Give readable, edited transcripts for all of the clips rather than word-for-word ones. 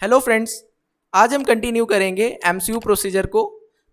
Hello friends, आज हम continue करेंगे एमसीयू प्रोसीजर को।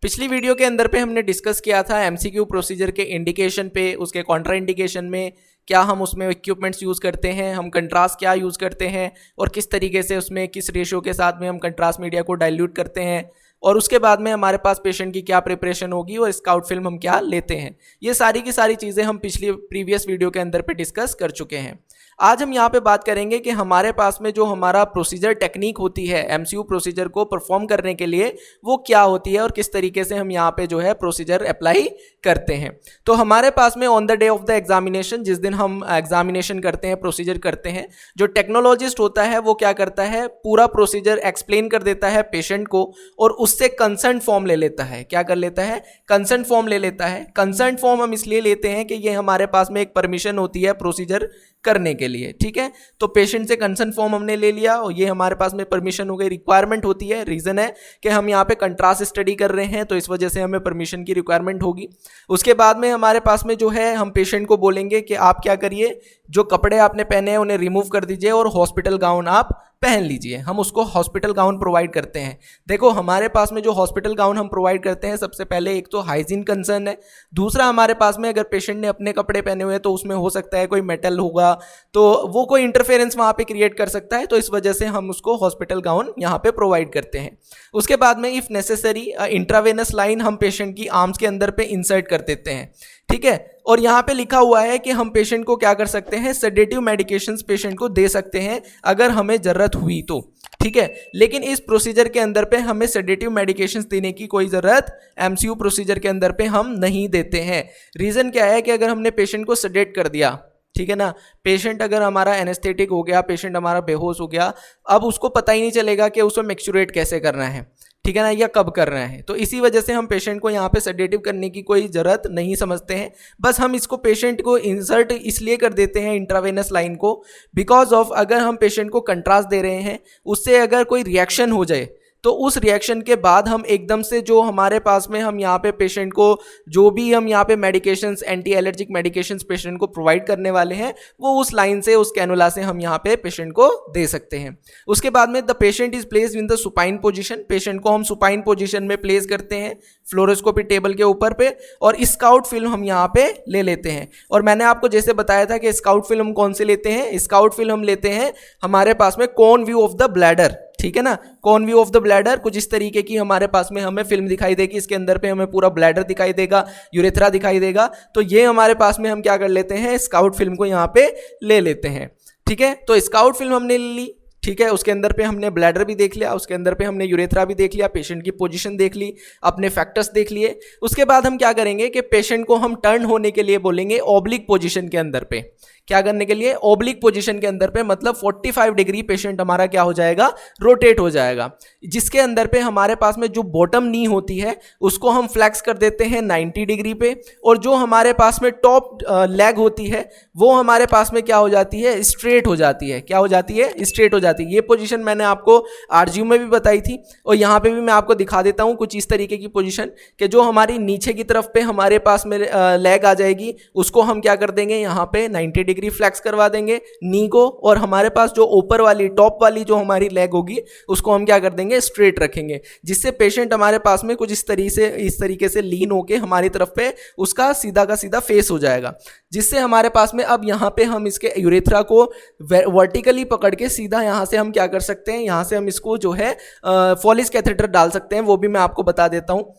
पिछली वीडियो के अंदर पे हमने डिस्कस किया था एमसीक्यू प्रोसीजर के इंडिकेशन पे, उसके कॉन्ट्रा इंडिकेशन में क्या हम उसमें इक्विपमेंट्स यूज़ करते हैं, हम कंट्रास्ट क्या यूज़ करते हैं और किस तरीके से उसमें किस रेशियो के साथ में हम कंट्रास्ट मीडिया को डाइल्यूट करते हैं, और उसके बाद में हमारे पास पेशेंट की क्या प्रिपरेशन होगी और स्काउट फिल्म हम क्या लेते हैं। ये सारी की सारी चीज़ें हम प्रीवियस वीडियो के अंदर पे डिस्कस कर चुके हैं। आज हम यहाँ पे बात करेंगे कि हमारे पास में जो हमारा प्रोसीजर टेक्निक होती है एमसीयू प्रोसीजर को परफॉर्म करने के लिए, वो क्या होती है और किस तरीके से हम यहाँ पे जो है प्रोसीजर अप्लाई करते हैं। तो हमारे पास में on the day of the examination, जिस दिन हम एग्जामिनेशन करते हैं, प्रोसीजर करते हैं, जो टेक्नोलॉजिस्ट होता है वो क्या करता है, पूरा प्रोसीजर एक्सप्लेन कर देता है पेशेंट को और उससे कंसर्ट फॉर्म ले लेता है। क्या कर लेता है? कंसर्ट फॉर्म ले लेता है। कंसर्ट फॉर्म हम इसलिए लेते हैं कि ये हमारे पास में एक परमिशन होती है प्रोसीजर करने के लिए, ठीक है। तो पेशेंट से कंसर्ट फॉर्म हमने ले लिया और ये हमारे पास में परमिशन हो गई, रिक्वायरमेंट होती है। रीजन है कि हम यहाँ पे कंट्रास्ट स्टडी कर रहे हैं तो इस वजह से हमें परमिशन की रिक्वायरमेंट होगी। उसके बाद में हमारे पास में जो है, हम पेशेंट को बोलेंगे कि आप क्या करिए, जो कपड़े आपने पहने हैं उन्हें रिमूव कर दीजिए और हॉस्पिटल गाउन आप पहन लीजिए। हम उसको हॉस्पिटल गाउन प्रोवाइड करते हैं। देखो, हमारे पास में जो हॉस्पिटल गाउन हम प्रोवाइड करते हैं, सबसे पहले एक तो हाइजीन कंसर्न है, दूसरा हमारे पास में अगर पेशेंट ने अपने कपड़े पहने हुए हैं तो उसमें हो सकता है कोई मेटल होगा तो वो कोई इंटरफेरेंस वहाँ पे क्रिएट कर सकता है, तो इस वजह से हम उसको हॉस्पिटल गाउन यहाँ पे प्रोवाइड करते हैं। उसके बाद में इफ़ नेसेसरी इंट्रावेनस लाइन हम पेशेंट की आर्म्स के अंदर पे इंसर्ट कर देते हैं, ठीक है। और यहाँ पे लिखा हुआ है कि हम पेशेंट को क्या कर सकते हैं, सेडेटिव मेडिकेशंस पेशेंट को दे सकते हैं अगर हमें ज़रूरत हुई तो, ठीक है। लेकिन इस प्रोसीजर के अंदर पे हमें सेडेटिव मेडिकेशंस देने की कोई ज़रूरत एमसीयू प्रोसीजर के अंदर पे हम नहीं देते हैं। रीज़न क्या है कि अगर हमने पेशेंट को सेडेट कर दिया, ठीक है ना, पेशेंट अगर हमारा एनेस्थेटिक हो गया, पेशेंट हमारा बेहोश हो गया, अब उसको पता ही नहीं चलेगा कि उसको मैक्चुरेट कैसे करना है, ठीक है ना, या कब करना है। तो इसी वजह से हम पेशेंट को यहाँ पे सेडेटिव करने की कोई ज़रूरत नहीं समझते हैं। बस हम इसको पेशेंट को इंसर्ट इसलिए कर देते हैं इंट्रावेनस लाइन को, बिकॉज ऑफ अगर हम पेशेंट को कंट्रास्ट दे रहे हैं, उससे अगर कोई रिएक्शन हो जाए तो उस रिएक्शन के बाद हम एकदम से जो हमारे पास में हम यहाँ पे पेशेंट को जो भी हम यहाँ पे medications, anti allergic medications patient को प्रोवाइड करने वाले हैं, वो उस लाइन से, उस कैनुला से हम यहाँ पे पेशेंट को दे सकते हैं। उसके बाद में the patient is placed in the supine position, patient को हम सुपाइन पोजीशन में प्लेस करते हैं फ्लोरोस्कोपी टेबल के ऊपर पे, और स्काउट फिल्म हम यहाँ पे ले लेते हैं। और मैंने आपको जैसे बताया था कि स्काउट फिल्म कौन से लेते हैं, स्काउट फिल्म हम लेते हैं हमारे पास में cone view of the bladder, ठीक है ना। Cone view of the bladder कुछ इस तरीके की हमारे पास में हमें फिल्म दिखाई देगी, इसके अंदर पे हमें पूरा ब्लैडर दिखाई देगा, यूरेथ्रा दिखाई देगा। तो ये हमारे पास में हम क्या कर लेते हैं, स्काउट फिल्म को यहाँ पे ले लेते हैं, ठीक है। तो स्काउट फिल्म हमने ले ली, ठीक है। उसके अंदर पे हमने ब्लैडर भी देख लिया, उसके अंदर पे हमने यूरेथ्रा भी देख लिया, पेशेंट की पोजीशन देख ली, अपने फैक्टर्स देख लिए। उसके बाद हम क्या करेंगे कि पेशेंट को हम टर्न होने के लिए बोलेंगे ऑब्लिक पोजीशन के अंदर पे। क्या करने के लिए? ऑब्लिक पोजीशन के अंदर पे, मतलब 45 डिग्री पेशेंट हमारा क्या हो जाएगा, रोटेट हो जाएगा, जिसके अंदर पे हमारे पास में जो बॉटम नी होती है उसको हम फ्लैक्स कर देते हैं 90 डिग्री पे, और जो हमारे पास में टॉप लेग होती है वो हमारे पास में क्या हो जाती है, स्ट्रेट हो जाती है। क्या हो जाती है? स्ट्रेट हो जाती है। ये पोजीशन मैंने आपको आरजीयू में भी बताई थी और यहाँ पे भी मैं आपको दिखा देता हूँ कुछ इस तरीके की पोजीशन, कि जो हमारी नीचे की तरफ पे हमारे पास में लेग आ जाएगी, उसको हम क्या कर देंगे, यहाँ पे 90 डिग्री फ्लैक्स करवा देंगे नी को, और हमारे पास जो ऊपर वाली, टॉप वाली जो हमारी लेग होगी उसको हम क्या कर देंगे, स्ट्रेट रखेंगे, जिससे पेशेंट हमारे पास में कुछ इस तरीके से लीन होके हमारी तरफ पे उसका सीधा का सीधा फेस हो जाएगा, जिससे हमारे पास में अब यहाँ पे हम इसके यूरेथ्रा को वर्टिकली पकड़ के सीधा यहाँ से हम क्या कर सकते हैं, यहाँ से हम इसको जो है फॉलिस कैथेटर डाल सकते हैं, वो भी मैं आपको बता देता हूँ।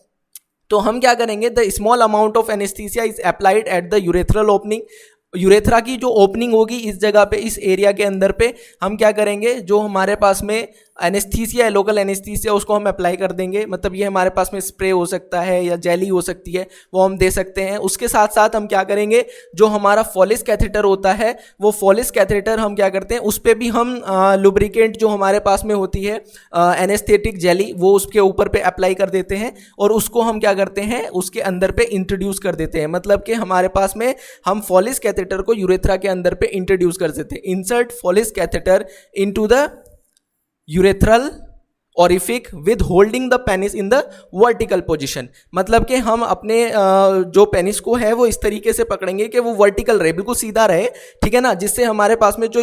तो हम क्या करेंगे, the small amount of anaesthesia is applied at the urethral opening. Urethra की जो ओपनिंग होगी इस जगह पे, इस एरिया के अंदर पे हम क्या करेंगे, जो हमारे पास में एनेस्थीसिया है, लोकल एनेस्थीसिया, उसको हम अप्लाई कर देंगे। मतलब ये हमारे पास में स्प्रे हो सकता है या जेली हो सकती है, वो हम दे सकते हैं। उसके साथ साथ हम क्या करेंगे, जो हमारा फॉलिस कैथेटर होता है, वो फॉलिस कैथेटर हम क्या करते हैं, उस पर भी हम लुब्रिकेंट जो हमारे पास में होती है एनेस्थेटिक जेली, वो उसके ऊपर पे अप्लाई कर देते हैं और उसको हम क्या करते हैं, उसके अंदर पे इंट्रोड्यूस कर देते हैं। मतलब कि हमारे पास में हम फॉलिस कैथेटर को यूरेथ्रा के अंदर पे इंट्रोड्यूस कर देते हैं। Insert Foley's catheter into the urethral orifice with holding the penis in the vertical position, मतलब कि हम अपने जो पेनिस को है वो इस तरीके से पकड़ेंगे कि वो वर्टिकल रहे, बिल्कुल सीधा रहे, ठीक है ना, जिससे हमारे पास में जो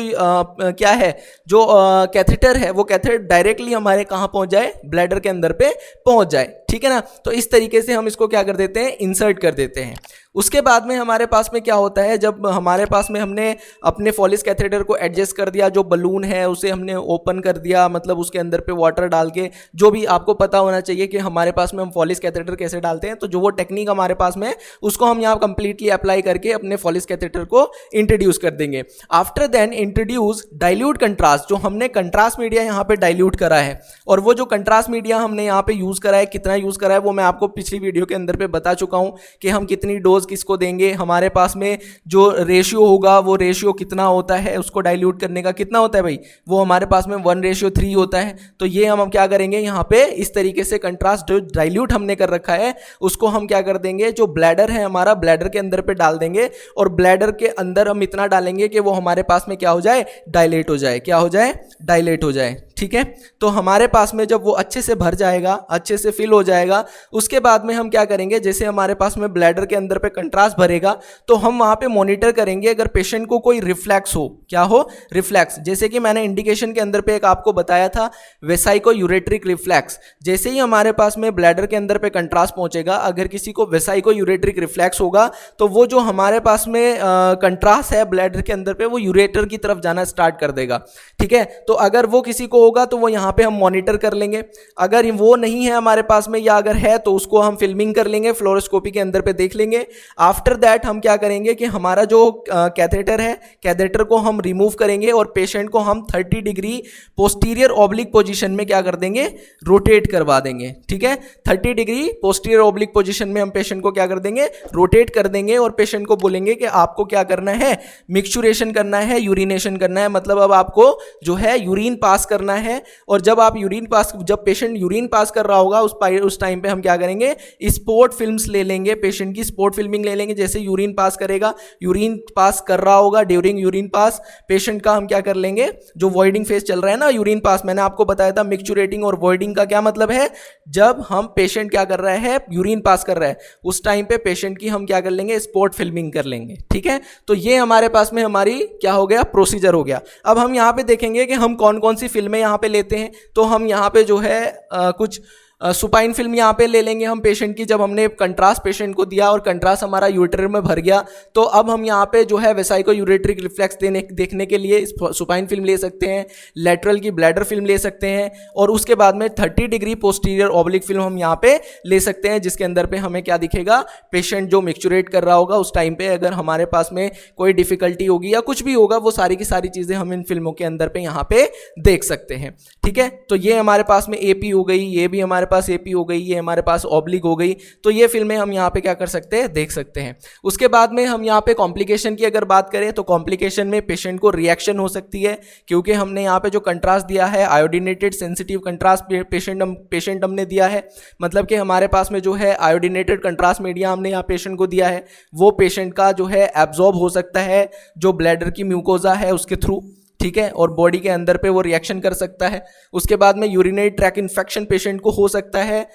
क्या है जो कैथेटर है वो कैथेटर डायरेक्टली हमारे कहाँ पहुंच जाए, ब्लैडर के अंदर पे पहुंच जाए, ठीक है ना। तो इस तरीके से हम इसको क्या कर देते हैं, इंसर्ट कर देते हैं। उसके बाद में हमारे पास में क्या होता है, जब हमारे पास में हमने अपने फॉलिस कैथेटर को एडजस्ट कर दिया, जो बलून है उसे हमने ओपन कर दिया, मतलब उसके अंदर पे वाटर डाल के, जो भी आपको पता होना चाहिए कि हमारे पास में हम फॉलिस कैथेटर कैसे डालते हैं, तो जो वो टेक्निक हमारे पास में है उसको हम यहाँ कंप्लीटली अप्लाई करके अपने फॉलिस कैथेटर को इंट्रोड्यूस कर देंगे। After then introduce dilute contrast, जो हमने कंट्रास्ट मीडिया यहाँ पे डाइल्यूट करा है, और वो जो कंट्रास्ट मीडिया हमने यहाँ पे यूज करा है, कितना यूज करा है वो मैं आपको पिछली वीडियो के अंदर पे बता चुका हूँ कि हम कितनी डोज किसको देंगे, हमारे पास में जो रेशियो होगा वो रेशियो कितना होता है, उसको डाइल्यूट करने का कितना होता है भाई, वो हमारे पास में 1:3 होता है। तो ये हम क्या करेंगे यहाँ पे, इस तरीके से कंट्रास्ट जो डाइल्यूट हमने कर रखा है उसको हम क्या कर देंगे, जो ब्लैडर है हमारा, ब्लैडर के अंदर पे डाल देंगे, और ब्लैडर के अंदर हम इतना डालेंगे कि वो हमारे पास में क्या हो जाए, डायलेट हो जाए, क्या हो जाए, डायलेट हो जाए, ठीक है। तो हमारे पास में जब वो अच्छे से भर जाएगा, अच्छे से फिल हो जाएगा, उसके बाद में हम क्या करेंगे, जैसे हमारे पास में ब्लैडर के अंदर पे कंट्रास्ट भरेगा तो हम वहां पे मॉनिटर करेंगे अगर पेशेंट को कोई रिफ्लेक्स हो, क्या हो, रिफ्लेक्स, जैसे कि मैंने इंडिकेशन के अंदर पे एक आपको बताया था वेसाइको यूरेट्रिक रिफ्लेक्स। जैसे ही हमारे पास में ब्लैडर के अंदर पे कंट्रास्ट पहुंचेगा, अगर किसी को वेसाइको यूरेट्रिक रिफ्लेक्स होगा तो वो जो हमारे पास में कंट्रास्ट है ब्लैडर के अंदर पे वो यूरेटर की तरफ जाना स्टार्ट कर देगा, ठीक है। तो अगर वो किसी को होगा तो वो यहाँ पे हम मॉनिटर कर लेंगे, अगर वो नहीं है हमारे पास में या अगर है तो उसको हम फिल्मिंग कर लेंगे, फ्लोरोस्कोपी के अंदर पे देख लेंगे। आफ्टर दैट हम क्या करेंगे कि हमारा जो कैथेटर है, कैथेटर को हम रिमूव करेंगे और पेशेंट को हम 30 डिग्री पोस्टीरियर ऑब्लिक पोजीशन में क्या कर देंगे, रोटेट करवा देंगे, ठीक है। 30 डिग्री पोस्टीरियर ऑब्लिक पोजीशन में हम पेशेंट को क्या कर देंगे, रोटेट कर देंगे, और पेशेंट को बोलेंगे कि आपको क्या करना है, मिक्सचुरेशन करना है, यूरिनेशन करना है, मतलब अब आपको जो है यूरिन पास करना है। और जब आप यूरिन पास, जब पेशेंट यूरिन पास कर रहा होगा उस टाइम पे हम क्या करेंगे, स्पॉट फिल्म्स ले लेंगे, पेशेंट की स्पॉट फिल्मिंग ले लेंगे। जैसे यूरिन पास करेगा, यूरिन पास कर रहा होगा, ड्यूरिंग यूरिन पास पेशेंट का हम क्या कर लेंगे, जो वॉइडिंग फेज चल रहा है ना यूरिन पास, मैंने आपको बताया था मिक्सचुरेटिंग और वॉइडिंग का क्या मतलब है, जब हम पेशेंट क्या कर रहा है, यूरिन पास कर रहा है, उस टाइम पे पेशेंट की हम क्या कर लेंगे, स्पॉट फिल्मिंग कर लेंगे, ठीक है। तो ये हमारे पास में हमारी क्या हो गया, प्रोसीजर हो गया। अब हम यहाँ पे देखेंगे कि हम कौन कौन सी फिल्में यहाँ पे लेते हैं। तो हम यहाँ पे जो है कुछ सुपाइन फिल्म यहाँ पे ले लेंगे हम पेशेंट की, जब हमने कंट्रास्ट पेशेंट को दिया और कंट्रास्ट हमारा यूरेटर में भर गया, तो अब हम यहाँ पे जो है वेसाइको यूरेट्रिक रिफ्लेक्स देखने के लिए सुपाइन फिल्म ले सकते हैं, लेटरल की ब्लैडर फिल्म ले सकते हैं, और उसके बाद में 30 डिग्री पोस्टीरियर ऑब्लिक फिल्म हम यहाँ पे ले सकते हैं, जिसके अंदर पे हमें क्या दिखेगा, पेशेंट जो मिक्सचुरेट कर रहा होगा उस टाइम पे अगर हमारे पास में कोई डिफिकल्टी होगी या कुछ भी होगा, वो सारी की सारी चीज़ें हम इन फिल्मों के अंदर पे यहाँ पे देख सकते हैं, ठीक है। तो ये हमारे पास में एपी हो गई, ये भी हमारे पास एपी हो गई, ये हमारे पास ऑब्लिक हो गई, तो ये फिल्में हम यहाँ पे क्या कर सकते हैं, देख सकते हैं। उसके बाद में हम यहाँ पे कॉम्प्लिकेशन की अगर बात करें तो कॉम्प्लिकेशन में पेशेंट को रिएक्शन हो सकती है, क्योंकि हमने यहाँ पे जो कंट्रास्ट दिया है आयोडीनेटेड सेंसिटिव कंट्रास्ट पेशेंट हमने दिया है, मतलब कि हमारे पास में जो है आयोडीनेटेड कंट्रास्ट मीडिया हमने यहाँ पेशेंट को दिया है, वो पेशेंट का जो है एब्जॉर्ब हो सकता है जो ब्लैडर की म्यूकोजा है उसके थ्रू, ठीक है, और बॉडी के अंदर पे वो रिएक्शन कर सकता है। उसके बाद में यूरिनरी ट्रैक इन्फेक्शन पेशेंट को हो सकता है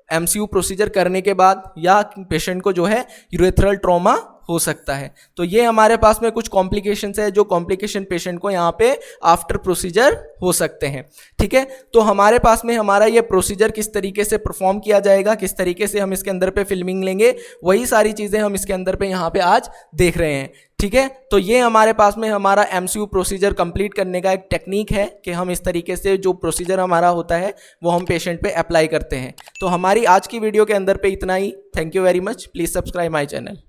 एमसीयू प्रोसीजर करने के बाद, या पेशेंट को जो है यूरेथ्रल ट्रॉमा हो सकता है। तो ये हमारे पास में कुछ कॉम्प्लिकेशंस है, जो कॉम्प्लिकेशन पेशेंट को यहाँ पे आफ्टर प्रोसीजर हो सकते हैं, ठीक है। तो हमारे पास में हमारा ये प्रोसीजर किस तरीके से परफॉर्म किया जाएगा, किस तरीके से हम इसके अंदर पे फिल्मिंग लेंगे, वही सारी चीज़ें हम इसके अंदर पे यहाँ पे आज देख रहे हैं, ठीक है। तो ये हमारे पास में हमारा एमसीयू प्रोसीजर कंप्लीट करने का एक टेक्निक है कि हम इस तरीके से जो प्रोसीजर हमारा होता है वो हम पेशेंट पे अप्लाई करते हैं। तो हमारी आज की वीडियो के अंदर पे इतना ही। Thank you very much. Please subscribe my channel.